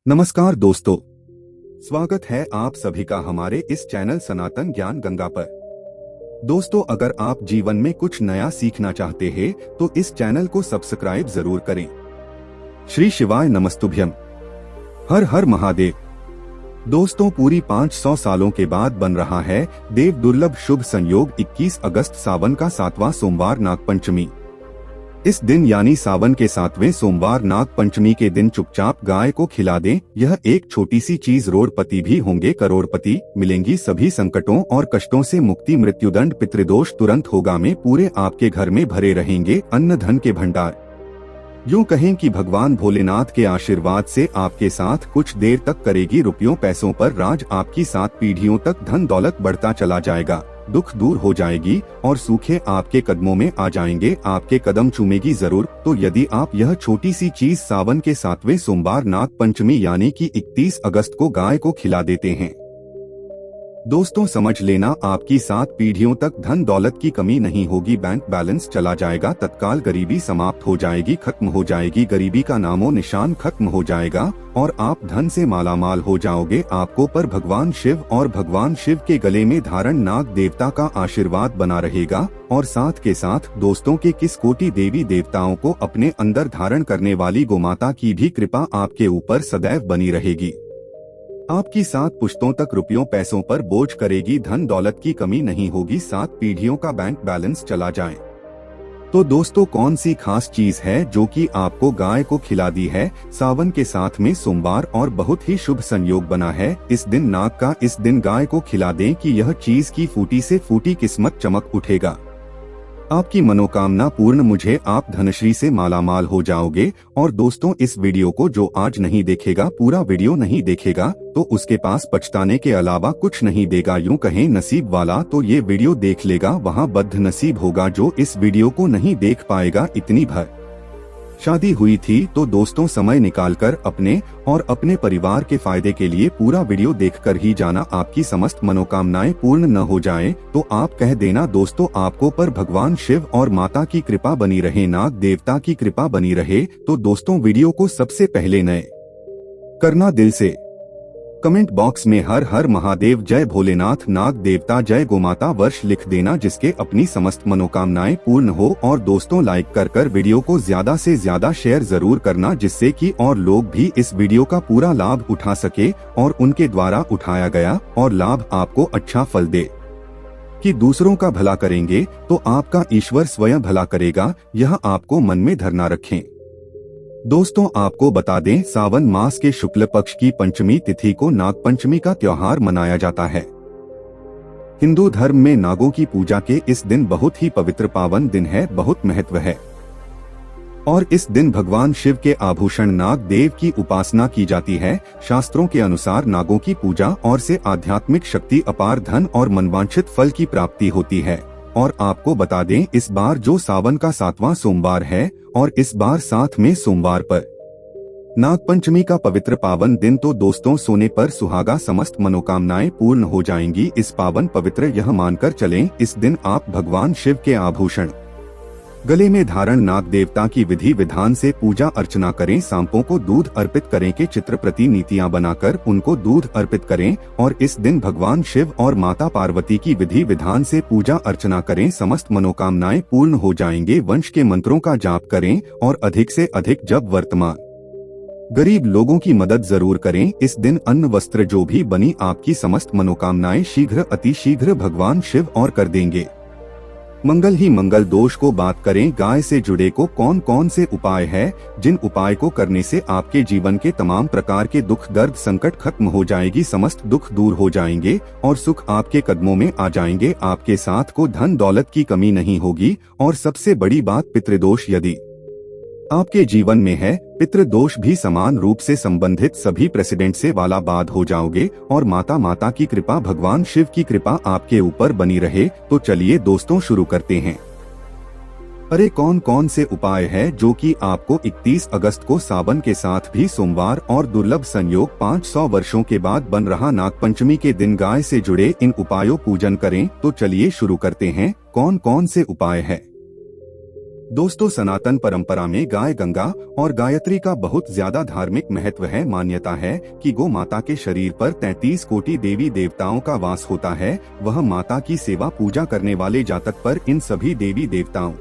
नमस्कार दोस्तों, स्वागत है आप सभी का हमारे इस चैनल सनातन ज्ञान गंगा पर। दोस्तों, अगर आप जीवन में कुछ नया सीखना चाहते हैं तो इस चैनल को सब्सक्राइब जरूर करें। श्री शिवाय नमस्तुभ्यम। हर हर महादेव। दोस्तों, पूरी 500 सालों के बाद बन रहा है देव दुर्लभ शुभ संयोग 21 अगस्त सावन का 7वां सोमवार नागपंचमी। इस दिन यानी सावन के 7वें सोमवार नाग पंचमी के दिन चुपचाप गाय को खिला दें। यह एक छोटी सी चीज, रोड़पति भी होंगे करोड़पति, मिलेंगी सभी संकटों और कष्टों से मुक्ति, मृत्युदंड पितृदोष तुरंत होगा में पूरे आपके घर में भरे रहेंगे अन्न धन के भंडार। यूँ कहें कि भगवान भोलेनाथ के आशीर्वाद से आपके साथ कुछ देर तक करेगी रुपयों पैसों पर राज। आपकी 7 पीढ़ियों तक धन दौलत बढ़ता चला जाएगा, दुख दूर हो जाएगी और सूखे आपके कदमों में आ जाएंगे, आपके कदम चूमेगी जरूर। तो यदि आप यह छोटी सी चीज सावन के 7वें सोमवार नाग पंचमी यानी कि 31 अगस्त को गाय को खिला देते हैं, दोस्तों समझ लेना आपकी 7 पीढ़ियों तक धन दौलत की कमी नहीं होगी, बैंक बैलेंस चला जाएगा, तत्काल गरीबी समाप्त हो जाएगी, खत्म हो जाएगी, गरीबी का नामो निशान खत्म हो जाएगा और आप धन से मालामाल हो जाओगे। आपको पर भगवान शिव और भगवान शिव के गले में धारण नाग देवता का आशीर्वाद बना रहेगा और साथ के साथ दोस्तों के किस कोटि देवी देवताओं को अपने अंदर धारण करने वाली गोमाता की भी कृपा आपके ऊपर सदैव बनी रहेगी। आपकी 7 पुश्तों तक रुपयों पैसों पर बोझ करेगी, धन दौलत की कमी नहीं होगी, 7 पीढ़ियों का बैंक बैलेंस चला जाए। तो दोस्तों, कौन सी खास चीज है जो कि आपको गाय को खिला दी है सावन के 7वें सोमवार और बहुत ही शुभ संयोग बना है इस दिन नाग का। इस दिन गाय को खिला दें कि यह चीज की फूटी से फूटी किस्मत चमक उठेगा, आपकी मनोकामना पूर्ण, मुझे आप धनश्री से मालामाल हो जाओगे। और दोस्तों, इस वीडियो को जो आज नहीं देखेगा, पूरा वीडियो नहीं देखेगा, तो उसके पास पछताने के अलावा कुछ नहीं देगा। यूं कहें नसीब वाला तो ये वीडियो देख लेगा, वहाँ बद्ध नसीब होगा जो इस वीडियो को नहीं देख पाएगा। इतनी भर शादी हुई थी तो दोस्तों समय निकालकर अपने और अपने परिवार के फायदे के लिए पूरा वीडियो देखकर ही जाना, आपकी समस्त मनोकामनाएं पूर्ण न हो जाए तो आप कह देना दोस्तों आपको पर भगवान शिव और माता की कृपा बनी रहे, नाग देवता की कृपा बनी रहे। तो दोस्तों, वीडियो को सबसे पहले नए करना दिल से कमेंट बॉक्स में हर हर महादेव, जय भोलेनाथ, नाग देवता, जय गोमाता वर्ष लिख देना, जिसके अपनी समस्त मनोकामनाएं पूर्ण हो। और दोस्तों, लाइक कर वीडियो को ज्यादा से ज्यादा शेयर जरूर करना, जिससे कि और लोग भी इस वीडियो का पूरा लाभ उठा सके और उनके द्वारा उठाया गया और लाभ आपको अच्छा फल दे। कि दूसरों का भला करेंगे तो आपका ईश्वर स्वयं भला करेगा, यह आपको मन में धरना रखें। दोस्तों, आपको बता दें, सावन मास के शुक्ल पक्ष की पंचमी तिथि को नाग पंचमी का त्योहार मनाया जाता है। हिंदू धर्म में नागों की पूजा के इस दिन बहुत ही पवित्र पावन दिन है, बहुत महत्व है। और इस दिन भगवान शिव के आभूषण नाग देव की उपासना की जाती है। शास्त्रों के अनुसार नागों की पूजा और से आध्यात्मिक शक्ति, अपार धन और मनवांछित फल की प्राप्ति होती है। और आपको बता दें, इस बार जो सावन का 7वां सोमवार है और इस बार 7वें सोमवार पर नागपंचमी का पवित्र पावन दिन, तो दोस्तों सोने पर सुहागा, समस्त मनोकामनाएं पूर्ण हो जाएंगी। इस पावन पवित्र यह मानकर चलें, इस दिन आप भगवान शिव के आभूषण गले में धारण नाग देवता की विधि विधान से पूजा अर्चना करें। सांपों को दूध अर्पित करें के चित्र प्रतिनिधियां बनाकर उनको दूध अर्पित करें और इस दिन भगवान शिव और माता पार्वती की विधि विधान से पूजा अर्चना करें, समस्त मनोकामनाएं पूर्ण हो जाएंगे। वंश के मंत्रों का जाप करें और अधिक से अधिक जब वर्तमान गरीब लोगों की मदद जरूर करें। इस दिन अन्न वस्त्र जो भी बनी आपकी समस्त मनोकामनाएं शीघ्र अति शीघ्र भगवान शिव और कर देंगे। मंगल ही मंगल। दोष को बात करें, गाय से जुड़े को कौन कौन से उपाय है, जिन उपाय को करने से आपके जीवन के तमाम प्रकार के दुख दर्द संकट खत्म हो जाएगी, समस्त दुख दूर हो जाएंगे और सुख आपके कदमों में आ जाएंगे। आपके साथ को धन दौलत की कमी नहीं होगी। और सबसे बड़ी बात, पितृदोष यदि आपके जीवन में है, पितृदोष भी समान रूप से संबंधित सभी प्रेसिडेंट से वाला बाद हो जाओगे और माता की कृपा, भगवान शिव की कृपा आपके ऊपर बनी रहे। तो चलिए दोस्तों शुरू करते हैं। अरे कौन कौन से उपाय है जो कि आपको 31 अगस्त को सावन के साथ भी सोमवार और दुर्लभ संयोग 500 वर्षों के बाद बन रहा नागपंचमी के दिन गाय से जुड़े इन उपायों पूजन करें। तो चलिए शुरू करते हैं, कौन कौन से उपाय है। दोस्तों, सनातन परंपरा में गाय गंगा और गायत्री का बहुत ज्यादा धार्मिक महत्व है। मान्यता है कि गो माता के शरीर पर 33 कोटि देवी देवताओं का वास होता है। वह माता की सेवा पूजा करने वाले जातक पर इन सभी देवी देवताओं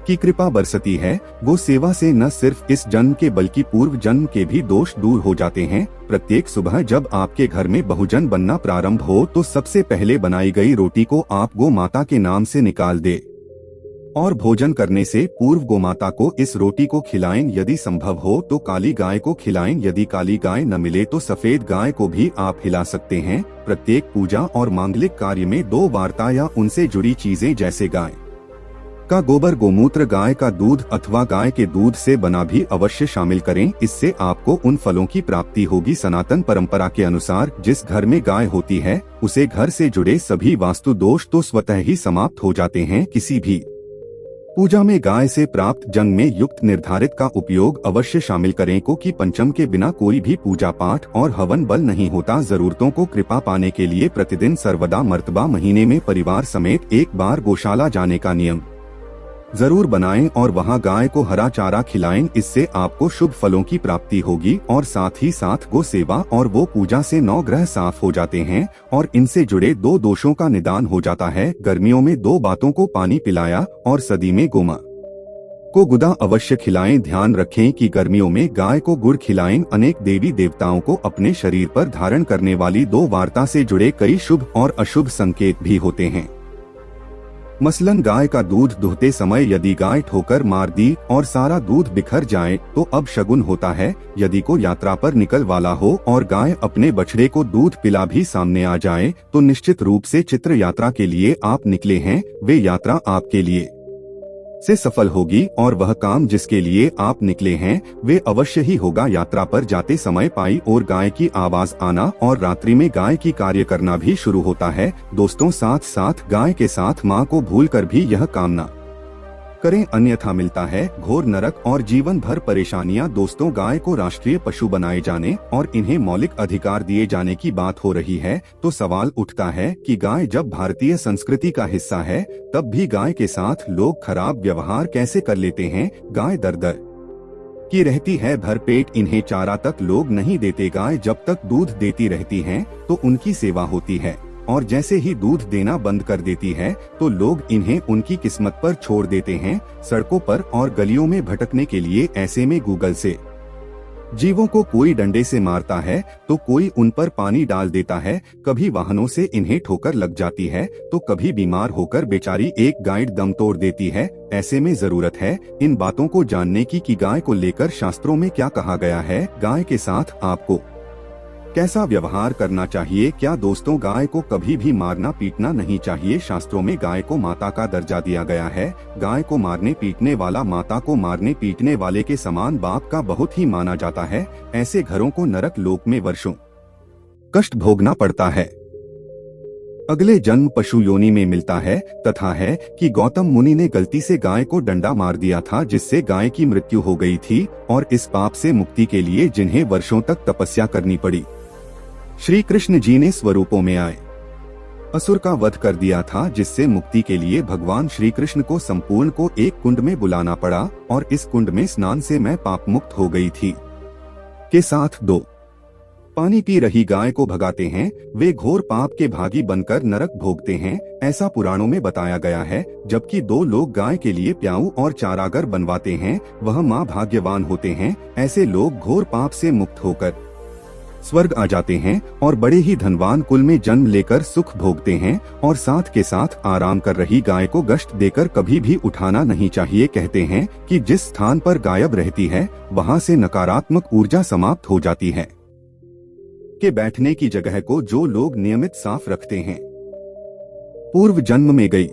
की कृपा बरसती है। गो सेवा से न सिर्फ इस जन्म के बल्कि पूर्व जन्म के भी दोष दूर हो जाते हैं। प्रत्येक सुबह जब आपके घर में बहुजन बनना प्रारंभ हो तो सबसे पहले बनाई गई रोटी को आप गो माता के नाम से निकाल दे और भोजन करने से पूर्व गोमाता को इस रोटी को खिलाएं। यदि संभव हो तो काली गाय को खिलाएं। यदि काली गाय न मिले तो सफेद गाय को भी आप खिला सकते हैं। प्रत्येक पूजा और मांगलिक कार्य में 2 वार्ता या उनसे जुड़ी चीजें जैसे गाय का गोबर, गोमूत्र, गाय का दूध अथवा गाय के दूध से बना भी अवश्य शामिल करें। इससे आपको उन फलों की प्राप्ति होगी। सनातन परंपरा के अनुसार जिस घर में गाय होती है उसे घर से जुड़े सभी वास्तु दोष तो स्वतः ही समाप्त हो जाते हैं। किसी भी पूजा में गाय से प्राप्त जंग में युक्त निर्धारित का उपयोग अवश्य शामिल करें। कि पंचम के बिना कोई भी पूजा पाठ और हवन बल नहीं होता। जरूरतों को कृपा पाने के लिए प्रतिदिन सर्वदा मर्तबा महीने में परिवार समेत एक बार गौशाला जाने का नियम जरूर बनाएं और वहां गाय को हरा चारा खिलाएं। इससे आपको शुभ फलों की प्राप्ति होगी और साथ ही साथ गो सेवा और वो पूजा से 9 ग्रह साफ हो जाते हैं और इनसे जुड़े 2 दोषों का निदान हो जाता है। गर्मियों में 2 बातों को पानी पिलाया और सर्दी में गोमा को गुदा अवश्य खिलाएं। ध्यान रखें कि गर्मियों में गाय को गुड़ खिलाएं। अनेक देवी देवताओं को अपने शरीर पर धारण करने वाली 2 वार्ता से जुड़े कई शुभ और अशुभ संकेत भी होते हैं। मसलन गाय का दूध दुहते समय यदि गाय ठोकर मार दी और सारा दूध बिखर जाए तो अब शगुन होता है। यदि को यात्रा पर निकल वाला हो और गाय अपने बछड़े को दूध पिला भी सामने आ जाए तो निश्चित रूप से चित्र यात्रा के लिए आप निकले हैं, वे यात्रा आपके लिए से सफल होगी और वह काम जिसके लिए आप निकले हैं वे अवश्य ही होगा। यात्रा पर जाते समय पाई और गाय की आवाज आना और रात्रि में गाय की कार्य करना भी शुरू होता है। दोस्तों, साथ साथ गाय के साथ माँ को भूलकर भी यह कामना करें, अन्यथा मिलता है घोर नरक और जीवन भर परेशानियां। दोस्तों, गाय को राष्ट्रीय पशु बनाए जाने और इन्हें मौलिक अधिकार दिए जाने की बात हो रही है तो सवाल उठता है कि गाय जब भारतीय संस्कृति का हिस्सा है तब भी गाय के साथ लोग खराब व्यवहार कैसे कर लेते हैं। गाय दर-दर की रहती है भरपेट, इन्हें चारा तक लोग नहीं देते। गाय जब तक दूध देती रहती है तो उनकी सेवा होती है और जैसे ही दूध देना बंद कर देती है तो लोग इन्हें उनकी किस्मत पर छोड़ देते हैं, सड़कों पर और गलियों में भटकने के लिए। ऐसे में गूगल से जीवों को कोई डंडे से मारता है तो कोई उन पर पानी डाल देता है, कभी वाहनों से इन्हें ठोकर लग जाती है तो कभी बीमार होकर बेचारी एक गाय दम तोड़ देती है। ऐसे में जरूरत है इन बातों को जानने की कि गाय को लेकर शास्त्रों में क्या कहा गया है, गाय के साथ आपको कैसा व्यवहार करना चाहिए। क्या दोस्तों, गाय को कभी भी मारना पीटना नहीं चाहिए। शास्त्रों में गाय को माता का दर्जा दिया गया है। गाय को मारने पीटने वाला माता को मारने पीटने वाले के समान बाप का बहुत ही माना जाता है। ऐसे घरों को नरक लोक में वर्षों कष्ट भोगना पड़ता है। अगले जन्म पशु योनि में मिलता है। तथा है कि गौतम मुनि ने गलती से गाय को डंडा मार दिया था जिससे गाय की मृत्यु हो गई थी और इस पाप से मुक्ति के लिए जिन्हें वर्षों तक तपस्या करनी पड़ी, श्री कृष्ण जी ने स्वरूपों में आए असुर का वध कर दिया था, जिससे मुक्ति के लिए भगवान श्री कृष्ण को संपूर्ण को एक कुंड में बुलाना पड़ा और इस कुंड में स्नान से मैं पाप मुक्त हो गई थी। के साथ 2 पानी पी रही गाय को भगाते हैं, वे घोर पाप के भागी बनकर नरक भोगते हैं, ऐसा पुराणों में बताया गया है। जबकि 2 लोग गाय के लिए प्याऊ और चारागर बनवाते हैं, वह माँ भाग्यवान होते हैं। ऐसे लोग घोर पाप से मुक्त होकर स्वर्ग आ जाते हैं और बड़े ही धनवान कुल में जन्म लेकर सुख भोगते हैं और साथ के साथ आराम कर रही गाय को गश्त देकर कभी भी उठाना नहीं चाहिए। कहते हैं कि जिस स्थान पर गायब रहती है वहां से नकारात्मक ऊर्जा समाप्त हो जाती है। के बैठने की जगह को जो लोग नियमित साफ रखते हैं, पूर्व जन्म में गई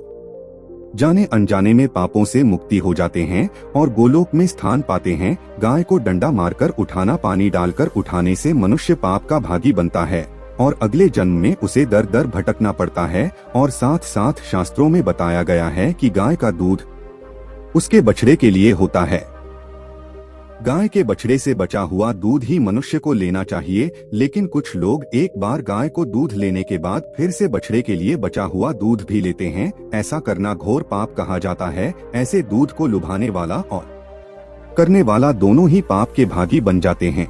जाने अनजाने में पापों से मुक्ति हो जाते हैं और गोलोक में स्थान पाते हैं। गाय को डंडा मारकर उठाना, पानी डालकर उठाने से मनुष्य पाप का भागी बनता है और अगले जन्म में उसे दर दर भटकना पड़ता है। और साथ साथ शास्त्रों में बताया गया है कि गाय का दूध उसके बछड़े के लिए होता है गाय के बछड़े से बचा हुआ दूध ही मनुष्य को लेना चाहिए, लेकिन कुछ लोग एक बार गाय को दूध लेने के बाद फिर से बछड़े के लिए बचा हुआ दूध भी लेते हैं। ऐसा करना घोर पाप कहा जाता है। ऐसे दूध को लुभाने वाला और करने वाला दोनों ही पाप के भागी बन जाते हैं।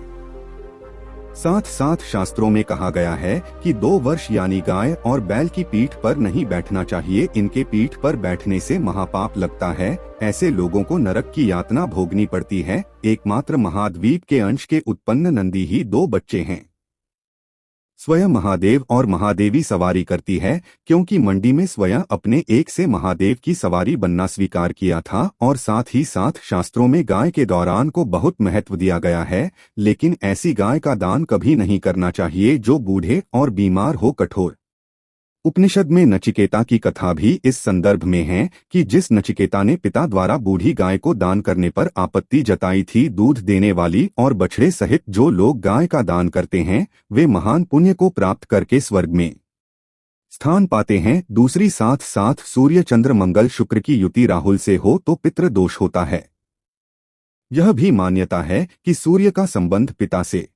साथ साथ शास्त्रों में कहा गया है कि 2 वर्ष यानी गाय और बैल की पीठ पर नहीं बैठना चाहिए। इनके पीठ पर बैठने से महापाप लगता है। ऐसे लोगों को नरक की यातना भोगनी पड़ती है। एकमात्र महाद्वीप के अंश के उत्पन्न नंदी ही 2 बच्चे हैं। स्वयं महादेव और महादेवी सवारी करती है, क्योंकि मंडी में स्वयं अपने एक से महादेव की सवारी बनना स्वीकार किया था। और साथ ही साथ शास्त्रों में गाय के दौरान को बहुत महत्व दिया गया है। लेकिन ऐसी गाय का दान कभी नहीं करना चाहिए जो बूढ़े और बीमार हो। कठोर उपनिषद में नचिकेता की कथा भी इस संदर्भ में है कि जिस नचिकेता ने पिता द्वारा बूढ़ी गाय को दान करने पर आपत्ति जताई थी, दूध देने वाली और बछड़े सहित जो लोग गाय का दान करते हैं वे महान पुण्य को प्राप्त करके स्वर्ग में स्थान पाते हैं। दूसरी साथ साथ सूर्य चंद्र मंगल शुक्र की युति राहुल से हो तो पितृ दोष होता है। यह भी मान्यता है कि सूर्य का संबंध पिता से,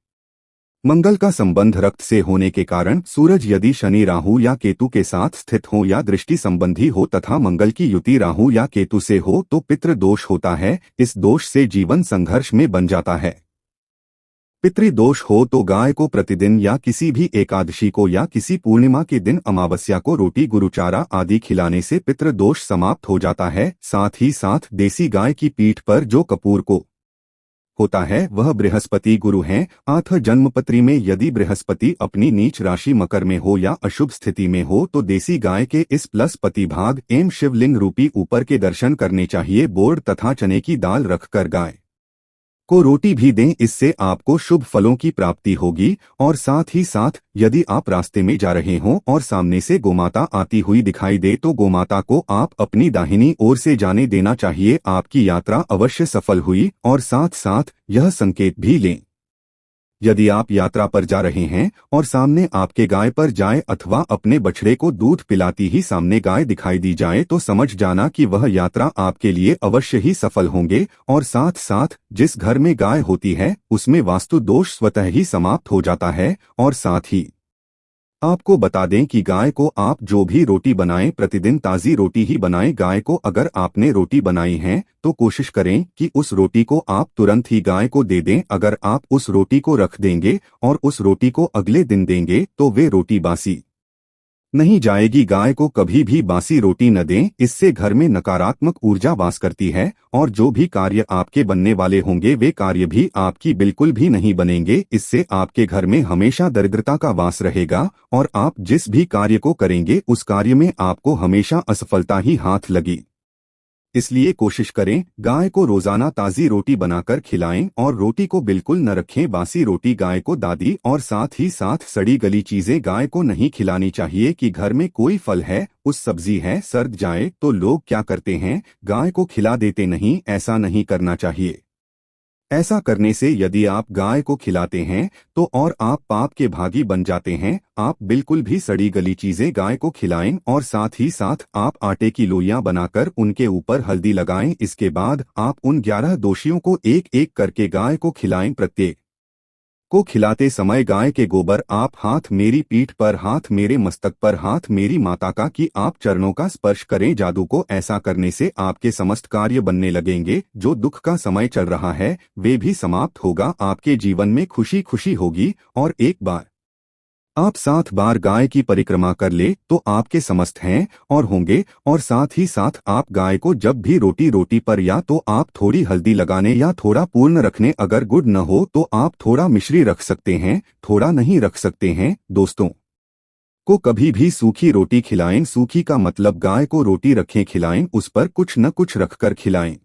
मंगल का संबंध रक्त से होने के कारण सूरज यदि शनि राहु या केतु के साथ स्थित हो या दृष्टि संबंधी हो तथा मंगल की युति राहु या केतु से हो तो पितृ दोष होता है। इस दोष से जीवन संघर्ष में बन जाता है। पितृदोष हो तो गाय को प्रतिदिन या किसी भी एकादशी को या किसी पूर्णिमा के दिन अमावस्या को रोटी गुरुचारा आदि खिलाने से पितृदोष समाप्त हो जाता है। साथ ही साथ देसी गाय की पीठ पर जो कपूर को होता है वह बृहस्पति गुरु हैं। अतः जन्मपत्री में यदि बृहस्पति अपनी नीच राशि मकर में हो या अशुभ स्थिति में हो तो देसी गाय के इस प्लस पति भाग एवं शिवलिंग रूपी ऊपर के दर्शन करने चाहिए। बोर्ड तथा चने की दाल रखकर गाय को रोटी भी दें, इससे आपको शुभ फलों की प्राप्ति होगी। और साथ ही साथ यदि आप रास्ते में जा रहे हों और सामने से गोमाता आती हुई दिखाई दे तो गोमाता को आप अपनी दाहिनी ओर से जाने देना चाहिए। आपकी यात्रा अवश्य सफल हुई। और साथ साथ यह संकेत भी लें, यदि आप यात्रा पर जा रहे हैं और सामने आपके गाय पर जाए अथवा अपने बछड़े को दूध पिलाती ही सामने गाय दिखाई दी जाए तो समझ जाना कि वह यात्रा आपके लिए अवश्य ही सफल होंगे। और साथ साथ जिस घर में गाय होती है उसमें वास्तु दोष स्वतः ही समाप्त हो जाता है। और साथ ही आपको बता दें कि गाय को आप जो भी रोटी बनाएं प्रतिदिन ताज़ी रोटी ही बनाएं। गाय को अगर आपने रोटी बनाई है तो कोशिश करें कि उस रोटी को आप तुरंत ही गाय को दे दें। अगर आप उस रोटी को रख देंगे और उस रोटी को अगले दिन देंगे तो वे रोटी बासी नहीं जाएगी। गाय को कभी भी बासी रोटी न दें, इससे घर में नकारात्मक ऊर्जा वास करती है और जो भी कार्य आपके बनने वाले होंगे वे कार्य भी आपकी बिल्कुल भी नहीं बनेंगे। इससे आपके घर में हमेशा दरिद्रता का वास रहेगा और आप जिस भी कार्य को करेंगे उस कार्य में आपको हमेशा असफलता ही हाथ लगी। इसलिए कोशिश करें गाय को रोजाना ताज़ी रोटी बनाकर खिलाएं और रोटी को बिल्कुल न रखें। बासी रोटी गाय को दादी और साथ ही साथ सड़ी गली चीजें गाय को नहीं खिलानी चाहिए। कि घर में कोई फल है उस सब्जी है सड़ जाए तो लोग क्या करते हैं, गाय को खिला देते नहीं। ऐसा नहीं करना चाहिए। ऐसा करने से यदि आप गाय को खिलाते हैं तो और आप पाप के भागी बन जाते हैं। आप बिल्कुल भी सड़ी गली चीजें गाय को खिलाएं और साथ ही साथ आप आटे की लोइयां बनाकर उनके ऊपर हल्दी लगाएं। इसके बाद आप उन 11 दोषियों को एक एक करके गाय को खिलाएं। प्रत्येक को खिलाते समय गाय के गोबर आप हाथ मेरी पीठ पर, हाथ मेरे मस्तक पर, हाथ मेरी माता का कि आप चरणों का स्पर्श करें। जादू को ऐसा करने से आपके समस्त कार्य बनने लगेंगे। जो दुख का समय चल रहा है वे भी समाप्त होगा। आपके जीवन में खुशी खुशी होगी। और एक बार आप 7 बार गाय की परिक्रमा कर ले तो आपके समस्त हैं और होंगे। और साथ ही साथ आप गाय को जब भी रोटी पर या तो आप थोड़ी हल्दी लगाने या थोड़ा पूर्ण रखने, अगर गुड़ न हो तो आप थोड़ा मिश्री रख सकते हैं, थोड़ा नहीं रख सकते हैं। दोस्तों को कभी भी सूखी रोटी खिलाएं। सूखी का मतलब गाय को रोटी रखें खिलाएं, उस पर कुछ न कुछ रखकर खिलाएं।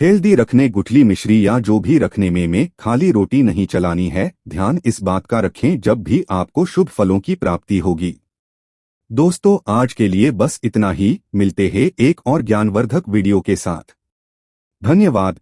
हेल्दी रखने गुठली मिश्री या जो भी रखने में खाली रोटी नहीं चलानी है। ध्यान इस बात का रखें जब भी आपको शुभ फलों की प्राप्ति होगी। दोस्तों आज के लिए बस इतना ही। मिलते हैं एक और ज्ञानवर्धक वीडियो के साथ। धन्यवाद।